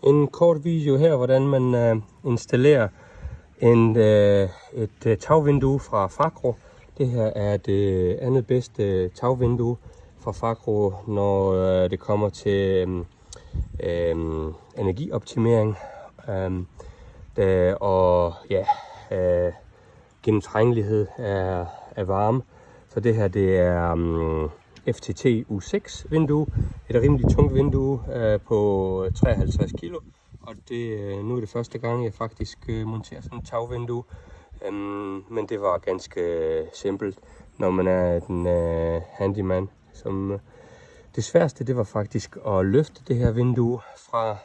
en kort video her, hvordan man installerer et tagvindue fra Fagro. Det her er det andet bedste tagvindue fra Fagro, når det kommer til energioptimering og gennemtrængelighed af varme. Så det her, det er FTT U6 vindue, et rimelig tungt vindue på 53 kilo, og nu er det første gang jeg faktisk monterer sådan et tagvindue, men det var ganske simpelt, når man er en handyman. Det sværeste, det var faktisk at løfte det her vindue fra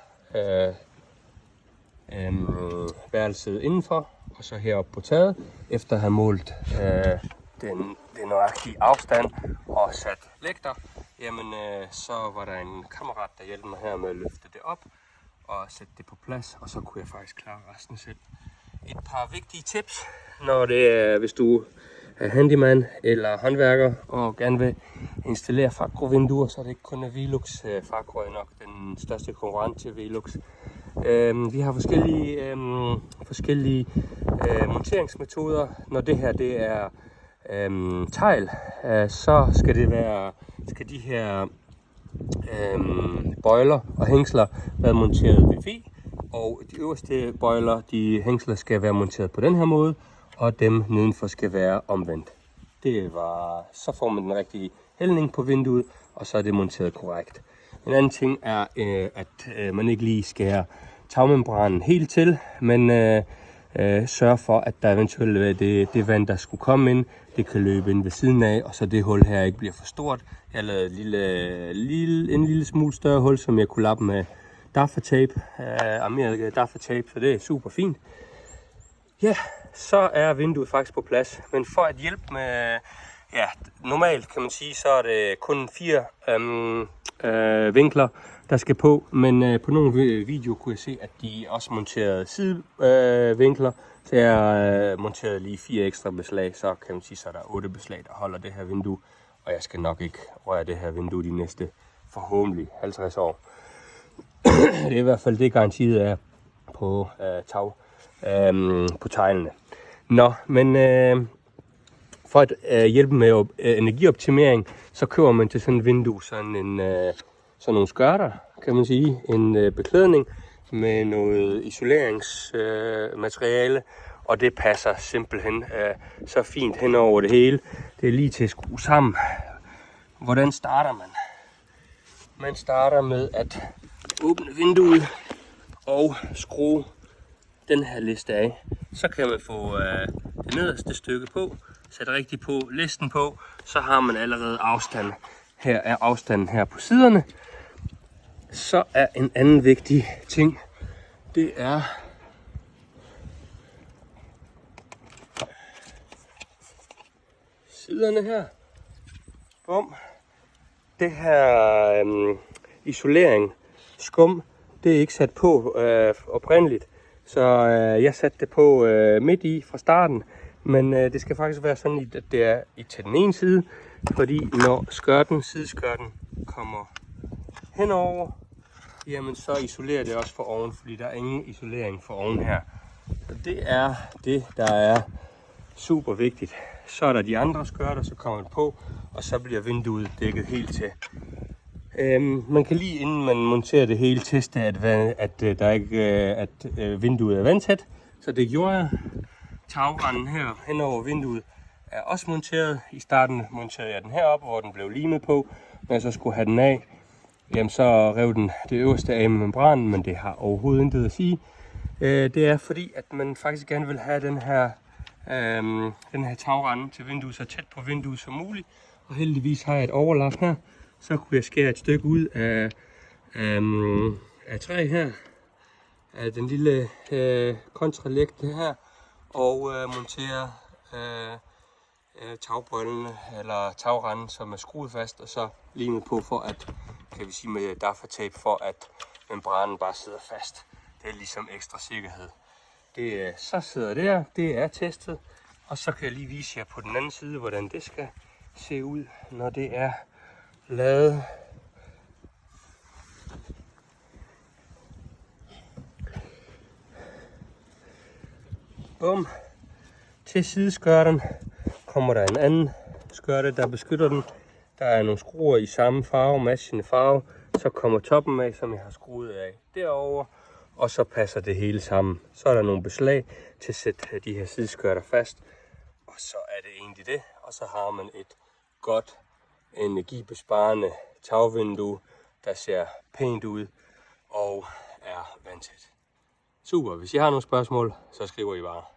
værelset indenfor og så heroppe på taget, efter at have målt den nøjagtige afstand og sat lægter. Jamen så var der en kammerat, der hjalp mig her med at løfte det op og sætte det på plads, og så kunne jeg faktisk klare resten selv. Et par vigtige tips, når det er, hvis du er handyman eller håndværker og gerne vil installere Fagro vinduer, så er det ikke kun Velux. Fagro er nok den største konkurrent til Velux. Vi har forskellige monteringsmetoder. Når det her det er tegl, så skal de her bøjler og hængsler være monteret ved V, og de øverste bøjler, de hængsler, skal være monteret på den her måde, og dem nedenfor skal være omvendt. Så får man den rigtige hældning på vinduet, og så er det monteret korrekt. En anden ting er, at man ikke lige skærer tagmembranen helt til, men sørge for, at der eventuelt det vand, der skulle komme ind, det kan løbe ind ved siden af, og så det hul her ikke bliver for stort. Jeg har lavet en lille smule større hul, som jeg kunne lappe med gaffatape, armeret gaffatape, så det er super fint. Ja, så er vinduet faktisk på plads, men for at hjælpe med, normalt kan man sige, så er det kun 4 vinkler, der skal på, men på nogle videoer kunne jeg se, at de også monterede sidevinkler, så jeg monterede lige 4 ekstra beslag, så kan man sige, så er der 8 beslag, der holder det her vindue, og jeg skal nok ikke røre det her vindue de næste forhåbentlig 50 år. Det er i hvert fald det garantiet er på på teglene. Nå, men for at hjælpe med energioptimering, så køber man til sådan et vindue sådan nogle skørter, kan man sige, en beklædning med noget isoleringsmateriale, og det passer simpelthen så fint hen over det hele. Det er lige til at skrue sammen. Hvordan starter man? Man starter med at åbne vinduet og skrue den her liste af. Så kan man få det nederste stykke på, sætte rigtigt på listen på, så har man allerede afstand. Her er afstanden her på siderne. Så er en anden vigtig ting, det er siderne her. Bum. Det her isolering, skum, det er ikke sat på oprindeligt. Så jeg satte det på midt i fra starten, men det skal faktisk være sådan, at det er til den ene side, fordi når sideskørten kommer henover, jamen så isolerer det også for oven, fordi der er ingen isolering for oven her. Så det er det, der er super vigtigt. Så er der de andre skørter, så kommer det på, og så bliver vinduet dækket helt til. Man kan lige inden man monterer det hele teste, at vinduet er vandtæt, så det gjorde jeg. Tagrenden her henover vinduet er også monteret. I starten monterede jeg den heroppe, hvor den blev limet på. Når jeg så skulle have den af, jamen så rev den det øverste af med membranen, men det har overhovedet intet at sige. Det er fordi, at man faktisk gerne vil have den her tagrende til vinduet så tæt på vinduet som muligt. Og heldigvis har jeg et overlap her. Så kunne jeg skære et stykke ud af træ her, af den lille kontralægte her, og montere tagbøjlene eller tagrenden, som er skruet fast, og så limet på for at, kan vi sige med gaffatape, for at membranen bare sidder fast. Det er ligesom ekstra sikkerhed. Så sidder det er testet, og så kan jeg lige vise jer på den anden side, hvordan det skal se ud, når det er lavet. Bum. Til sideskørten kommer der en anden skørte, der beskytter den. Der er nogle skruer i samme farve, matchende farve. Så kommer toppen af, som jeg har skruet af derovre. Og så passer det hele sammen. Så er der nogle beslag til at sætte de her sideskørter fast. Og så er det egentlig det. Og så har man et godt energibesparende tagvindue, der ser pænt ud og er vandtæt. Super. Hvis I har nogle spørgsmål, så skriver I bare.